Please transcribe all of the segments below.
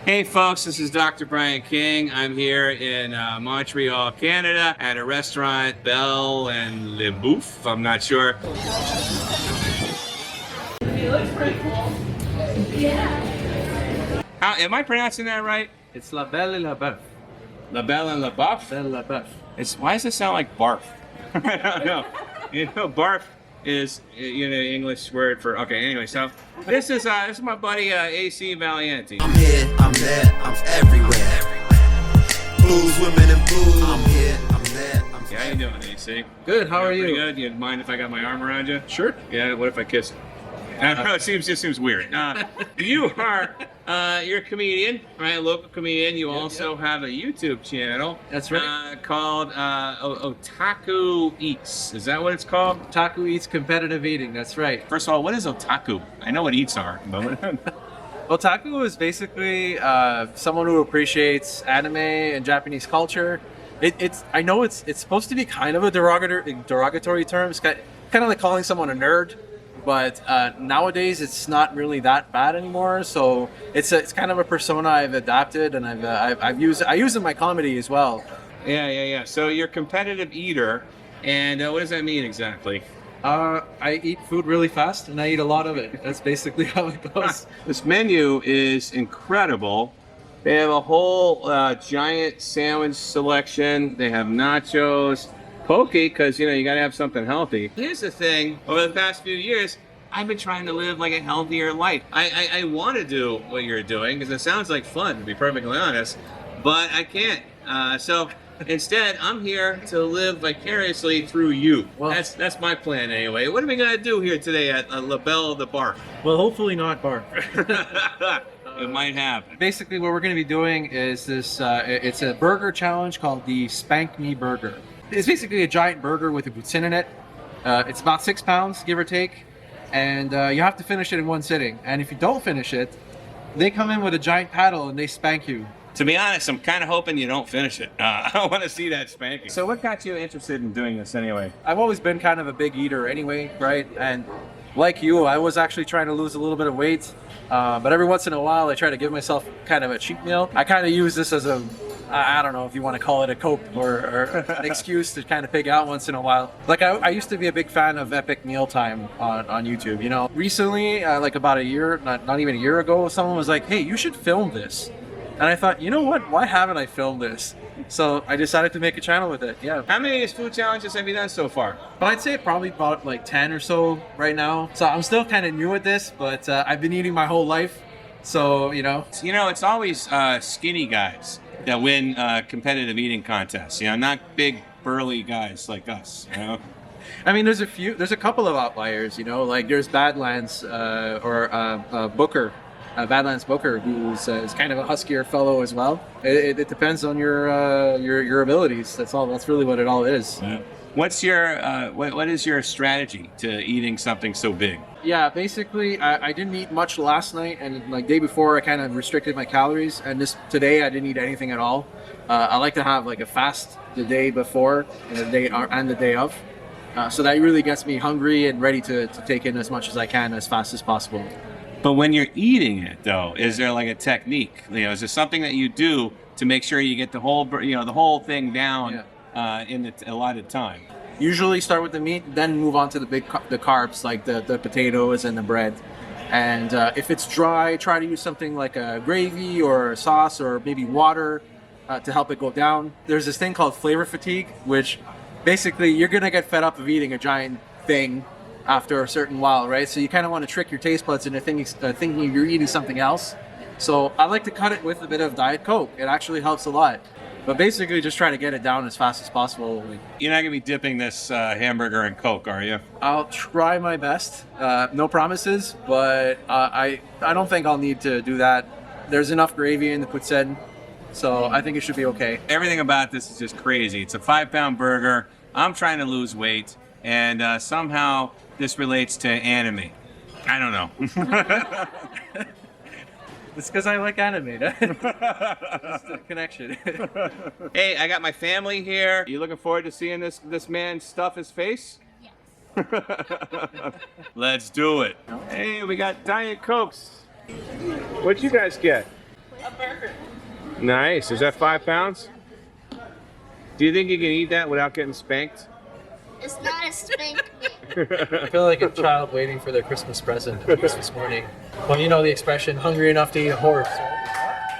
Hey folks, this is Dr. Brian King. I'm here in Montreal, Canada at a restaurant, Belle La Boeuf. I'm not sure. It looks pretty cool. Yeah. Am I pronouncing that right? It's La Belle La Boeuf. La Belle La Boeuf? Belle La Boeuf. Why does it sound like barf? I don't know. Barf is the English word for anyway. So this is my buddy AC Valiante. I'm here, I'm there, I'm everywhere. Blues, women, and blues. I'm here, I'm there, I'm Yeah, how you doing, AC? Good, how are Pretty you? good. You mind if I got my arm around you? Sure. Yeah. What if I kiss it? I don't know. It just seems weird. You are you're a comedian, right? A local comedian. You also have a YouTube channel. That's right. Called Otaku Eats. Is that what it's called? Otaku Eats Competitive Eating, that's right. First of all, what is otaku? I know what eats are. Otaku is basically someone who appreciates anime and Japanese culture. I know it's supposed to be kind of a derogatory term. It's kind of like calling someone a nerd. But nowadays it's not really that bad anymore. So it's kind of a persona I've adapted, and I use it in my comedy as well. Yeah. So you're a competitive eater, and what does that mean exactly? I eat food really fast, and I eat a lot of it. That's basically how it goes. This menu is incredible. They have a whole giant sandwich selection. They have nachos. Poke, because you got to have something healthy. Here's the thing: over the past few years, I've been trying to live like a healthier life. I want to do what you're doing because it sounds like fun, to be perfectly honest, but I can't. So instead, I'm here to live vicariously through you. Well, that's my plan anyway. What are we gonna do here today at La Belle the Bar? Well, hopefully not bar. It might happen. Basically, what we're going to be doing is this. It's a burger challenge called the Spank Me burger. It's basically a giant burger with a poutine in it. It's about 6 pounds, give or take, and you have to finish it in one sitting. And if you don't finish it, they come in with a giant paddle and they spank you. To be honest, I'm kind of hoping you don't finish it. I don't want to see that spanking. So what got you interested in doing this anyway? I've always been kind of a big eater anyway, right? And like you, I was actually trying to lose a little bit of weight, but every once in a while I try to give myself kind of a cheat meal. I kind of use this as I don't know if you want to call it a cope or an excuse to kind of pig out once in a while. Like I used to be a big fan of Epic Mealtime on YouTube. Recently, like about a year, not even a year ago, someone was like, "Hey, you should film this," and I thought, you know what? Why haven't I filmed this? So I decided to make a channel with it. Yeah. How many food challenges have you done so far? But I'd say probably about like 10 or so right now. So I'm still kind of new at this, but I've been eating my whole life. So it's always skinny guys that win competitive eating contests. not big burly guys like us. I mean, there's a couple of outliers. Like there's Badlands Booker. Badlands Booker, who's is kind of a huskier fellow as well. It depends on your abilities. That's all. That's really what it all is. Yeah. What's your what is your strategy to eating something so big? Yeah, basically, I didn't eat much last night, and like day before, I kind of restricted my calories. And today, I didn't eat anything at all. I like to have like a fast the day before and the day of. So that really gets me hungry and ready to take in as much as I can as fast as possible. But when you're eating it, though, is there like a technique? Is there something that you do to make sure you get the whole thing down in the allotted time? Usually start with the meat, then move on to the carbs like the potatoes and the bread. And if it's dry, try to use something like a gravy or a sauce or maybe water to help it go down. There's this thing called flavor fatigue, which basically you're gonna get fed up of eating a giant thing after a certain while, right? So you kind of want to trick your taste buds into thinking you're eating something else. So I like to cut it with a bit of Diet Coke. It actually helps a lot. But basically just try to get it down as fast as possible. You're not going to be dipping this hamburger in Coke, are you? I'll try my best. No promises, but I don't think I'll need to do that. There's enough gravy in the poutine, so I think it should be okay. Everything about this is just crazy. It's a 5-pound burger. I'm trying to lose weight, and somehow this relates to anime. I don't know. It's because I like anime. That's the connection. Hey, I got my family here. You looking forward to seeing this man stuff his face? Yes. Let's do it. Hey, we got Diet Cokes. What'd you guys get? A burger Nice. Is that 5 pounds? Do you think you can eat that without getting spanked? It's not a spank me. I feel like a child waiting for their Christmas present on Christmas morning. Well, you know the expression, hungry enough to eat a horse.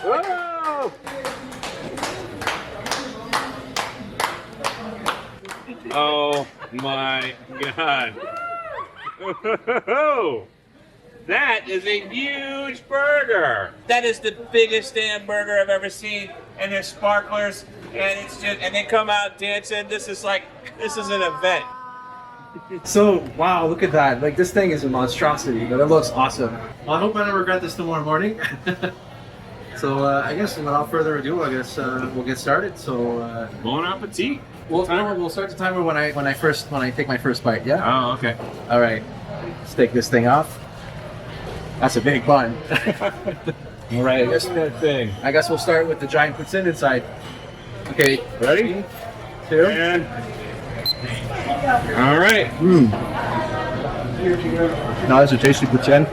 Whoa! Oh my God. That is a huge burger. That is the biggest damn burger I've ever seen. And there's sparklers, and it's just, and they come out dancing. This is an event. So, wow, look at that. Like, this thing is a monstrosity, but it looks awesome. Well, I hope I don't regret this tomorrow morning. So, I guess without further ado, we'll get started. So, Bon appetit. we'll start the timer when I take my first bite, yeah? Oh, okay. All right. Let's take this thing off. That's a big bun. All right, that's that thing. I guess we'll start with the giant poutine inside. Okay, Ready? 2. And all right. Now there's a tasty poutine.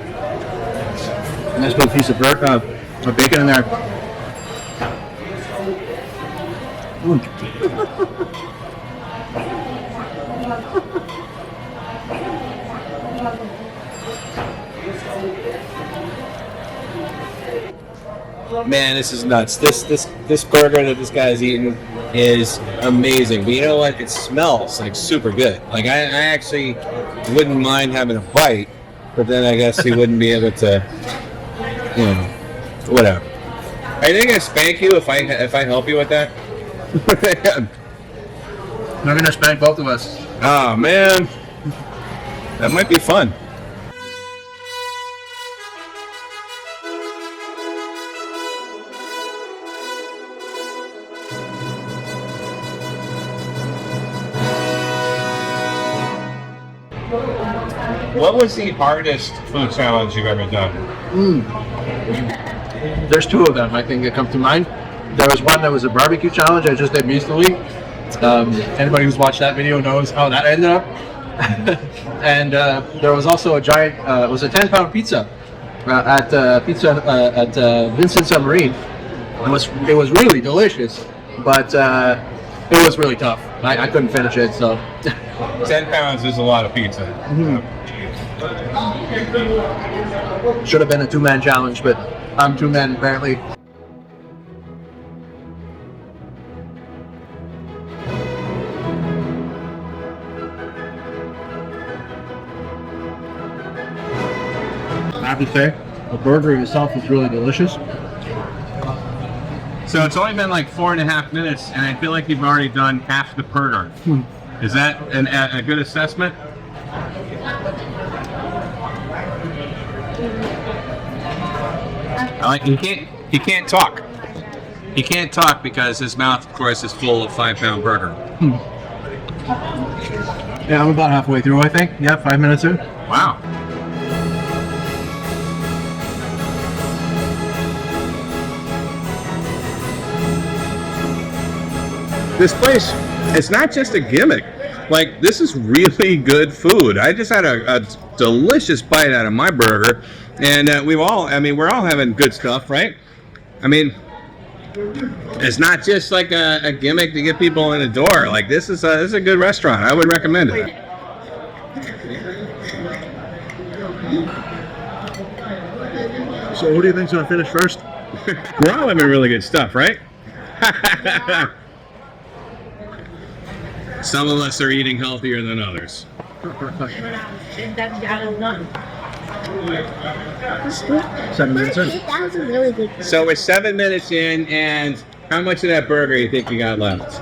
Nice little piece of burger, of bacon in there. Man, this is nuts. This burger that this guy's eating is amazing. But you know what? It smells like super good. Like I actually wouldn't mind having a bite, but then I guess he wouldn't be able to, you know, whatever. Are you gonna spank you if I help you with that? They're gonna spank both of us. Oh man, that might be fun. What was the hardest food challenge you've ever done? There's 2 of them, I think, that come to mind. There was one that was a barbecue challenge I just did recently. Anybody who's watched that video knows how that ended up. And there was also a giant, it was a 10-pound pizza at Vincent Submarine. It was really delicious, but it was really tough. I couldn't finish it, so. 10 pounds is a lot of pizza. Should have been a 2-man challenge, but I'm 2 men apparently. I have to say, the burger itself is really delicious. So it's only been like 4.5 minutes, and I feel like you've already done half the burger. Is that a good assessment? He can't talk. He can't talk because his mouth, of course, is full of 5-pound burger. Yeah, I'm about halfway through, I think. Yeah, 5 minutes in. Wow. This place, it's not just a gimmick. Like, this is really good food. I just had a delicious bite out of my burger, and we're all having good stuff, right? I mean, it's not just like a gimmick to get people in the door. Like, this is a good restaurant. I would recommend it. So who do you think's gonna finish first? We're all having really good stuff, right? Some of us are eating healthier than others. Seven minutes in. That was a really good one. So we're 7 minutes in, and how much of that burger you think you got left?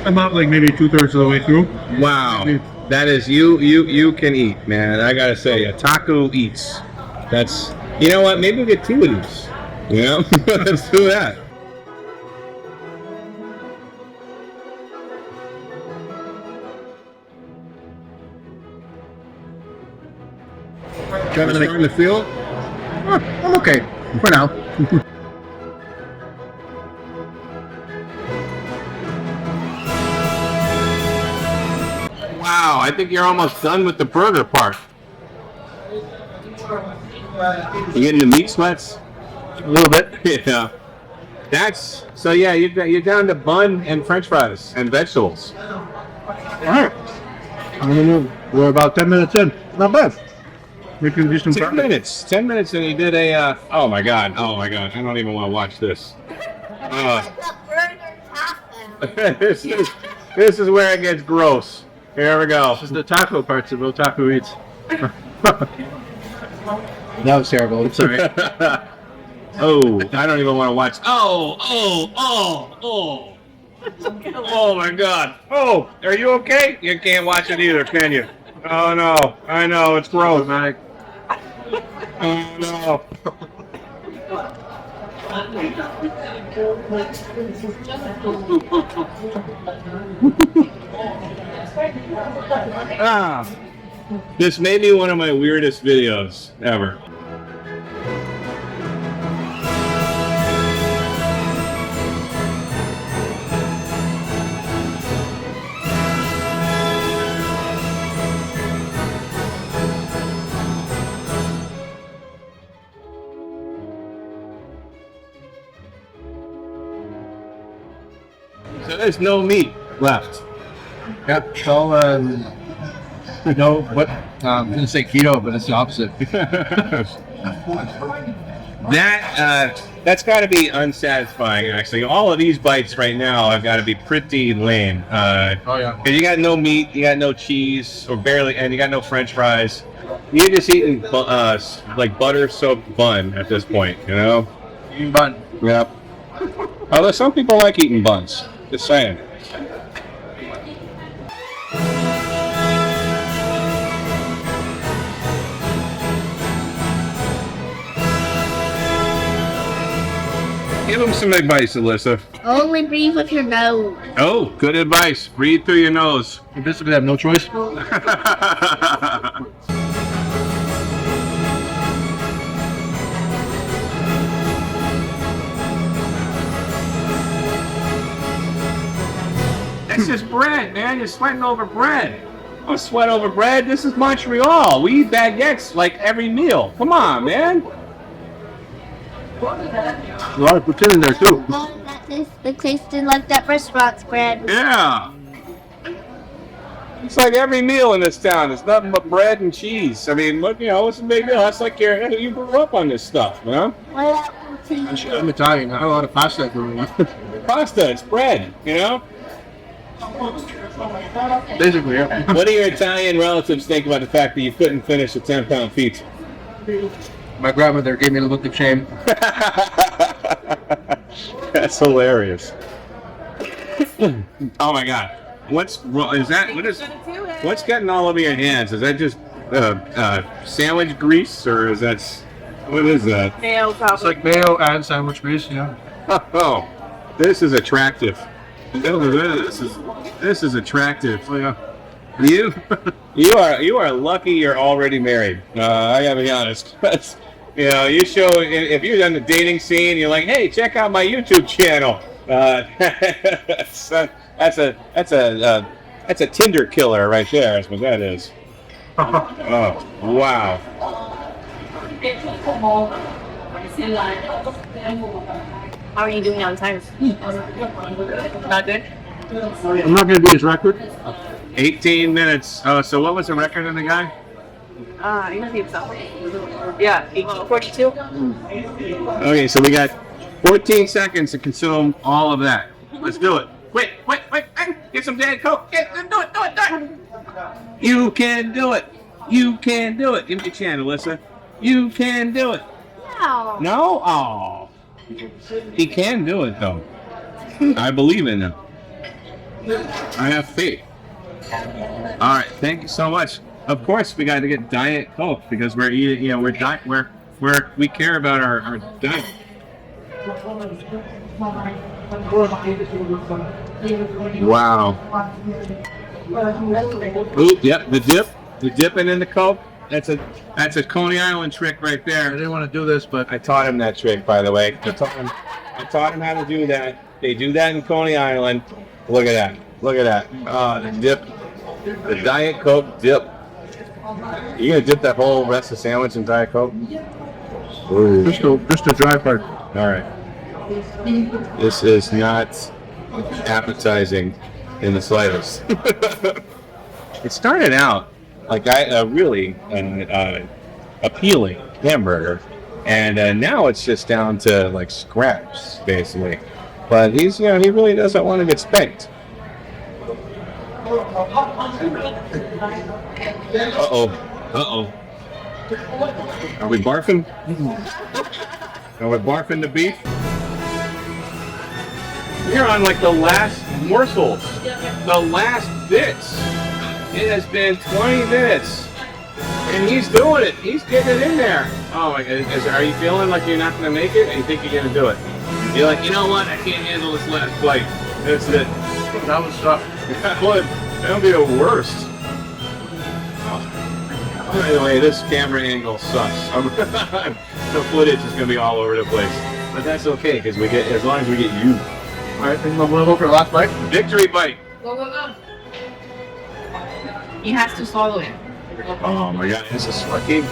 About like maybe 2/3 of the way through. Wow, that is you can eat, man. I gotta say, Otaku eats. That's, you know what? Maybe we get 2 of these. You know, let's do that. Starting to feel? I'm okay for now. Wow, I think you're almost done with the burger part. You getting the meat sweats? A little bit. Yeah. That's so. Yeah, you're down to bun and French fries and vegetables. All right. I don't know. We're about 10 minutes in. Not bad. We can do some 10 minutes. 10 minutes, and he did a. Oh my god. Oh my god. I don't even want to watch this. This is where it gets gross. Here we go. This is the taco parts of Otaku Eats. That was terrible. I'm sorry. Oh, I don't even want to watch. Oh my god. Oh, are you okay? You can't watch it either, can you? Oh no. I know, it's gross, man. Oh no. This may be one of my weirdest videos ever. So there's no meat left. Yep. So, no, what? I'm going to say keto, but it's the opposite. That's got to be unsatisfying. Actually, all of these bites right now have got to be pretty lame. Oh yeah. 'Cause you got no meat, you got no cheese, or barely, and you got no French fries. You're just eating like butter-soaked bun at this point, you know? Eating bun. Yep. Although some people like eating buns. Just saying. Give him some advice, Alyssa. Only breathe with your nose. Oh, good advice. Breathe through your nose. You basically have no choice. That's just bread, man. You're sweating over bread. Don't sweat over bread. This is Montreal. We eat baguettes like every meal. Come on, man. A lot of poutine in there too. Oh, it tasted like that restaurant's bread. Yeah. It's like every meal in this town. It's nothing but bread and cheese. I mean, look, you know, what's the big deal? That's like you grew up on this stuff, you know? What about poutine? I'm Italian. I have a lot of pasta growing up. Pasta, it's bread, you know? Basically, yeah. What do your Italian relatives think about the fact that you couldn't finish a 10-pound pizza? My grandmother gave me the look of shame. That's hilarious. Oh my god. What's getting all over your hands? Is that just sandwich grease, or is that what is that? Mayo, It's probably. like mayo and sandwich grease, yeah. Oh, this is attractive. This is attractive. Oh yeah. You are lucky you're already married. I gotta be honest. You know, you show if you're on the dating scene, you're like, hey, check out my YouTube channel. That's a Tinder killer right there. That's what that is. Oh wow. How are you doing on time? Not good? I'm not gonna be his record. 18 minutes. Oh, so what was the record of the guy? I think so. Yeah, 1842. Okay, so we got 14 seconds to consume all of that. Let's do it. Wait, get some Diet Coke. Do it. You can do it. You can do it. Give me a chance, Alyssa. You can do it. No. No? Oh. He can do it, though. I believe in him. I have faith. All right, thank you so much. Of course, we got to get Diet Coke because we're eating. You know, we care about our diet. Wow. Oop, yep, the dipping in the Coke. That's a Coney Island trick right I there. didn't want to do this, but I taught him that trick, by the way. I taught him how to do that. They do that in Coney Island. Look at that. Look at that. The dip. The Diet Coke dip. You gonna dip that whole rest of the sandwich in Diet Coke? just the dry part. All right. This is not appetizing in the slightest. It started out like a really appealing hamburger, and now it's just down to like scraps basically. But he's, he really doesn't want to get spanked. Uh-oh. Are we barfing? Are we barfing the beef? We're on like the last morsels, the last bits. It has been 20 minutes, and he's doing it. He's getting it in there. Oh my God! Are you feeling like you're not going to make it, and you think you're going to do it? You're like, you know what? I can't handle this last bite. That's it. That was tough. That'll be the worst. Anyway, this camera angle sucks. The footage is going to be all over the place, but that's okay because we get, as long as we get you. All right, then we'll go for the last bite. Victory bite. Go. He has to swallow it. Oh my God, this is fucking.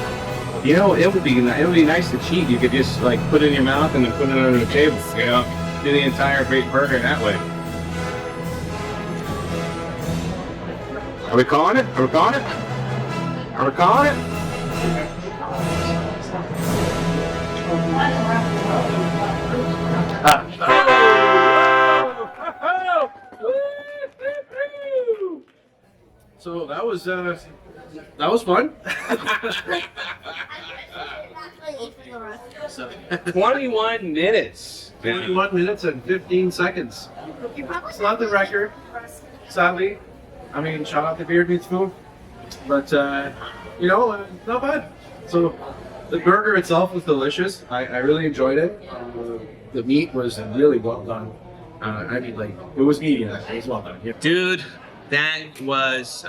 It would be nice to cheat. You could just like put it in your mouth and then put it under the table. Do the entire big burger that way. Are we calling it? Are we calling it? Are we calling it? So that was fun. 21 minutes. 21 minutes and 15 seconds. It's not the record, sadly. I mean, shout out to Beard Meats Food, but not bad. So the burger itself was delicious. I really enjoyed it. The meat was really well done. I mean, like, it was medium. It was well done. Yeah. Dude, that was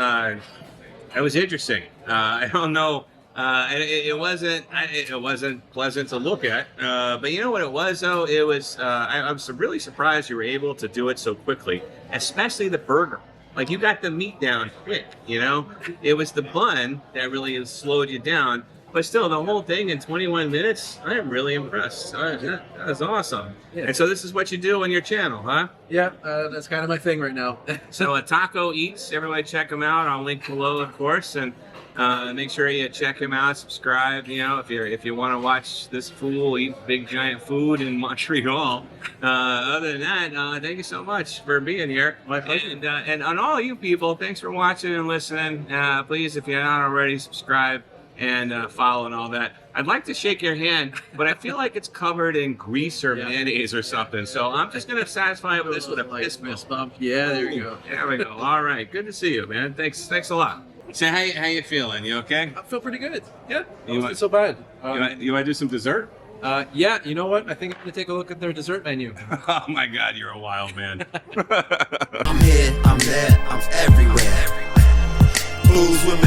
interesting. I don't know. It wasn't pleasant to look at. But you know what it was though? It was. I was really surprised you were able to do it so quickly, especially the burger. Like you got the meat down quick. It was the bun that really slowed you down. But still, the whole thing in 21 minutes, I am really impressed. That was awesome. Yeah. And so this is what you do on your channel, huh? Yeah, that's kind of my thing right now. So Otaku Eats, everybody check him out. I'll link below, of course, and make sure you check him out, subscribe. If you want to watch this fool eat big giant food in Montreal. Other than that, thank you so much for being here. My pleasure. And on all you people, thanks for watching and listening. Please, if you're not already, subscribe and follow and all that. I'd like to shake your hand, but I feel like it's covered in grease or mayonnaise or something. So I'm just gonna satisfy it with this with a fist bump. Yeah, there you go. There we go. All right, good to see you, man. Thanks a lot. So how you feeling? You okay? I feel pretty good. Yeah, You it want- wasn't so bad. You want to do some dessert? Yeah, you know what? I think I'm gonna take a look at their dessert menu. Oh my God, you're a wild man. I'm here, I'm there, I'm everywhere. Blues, women,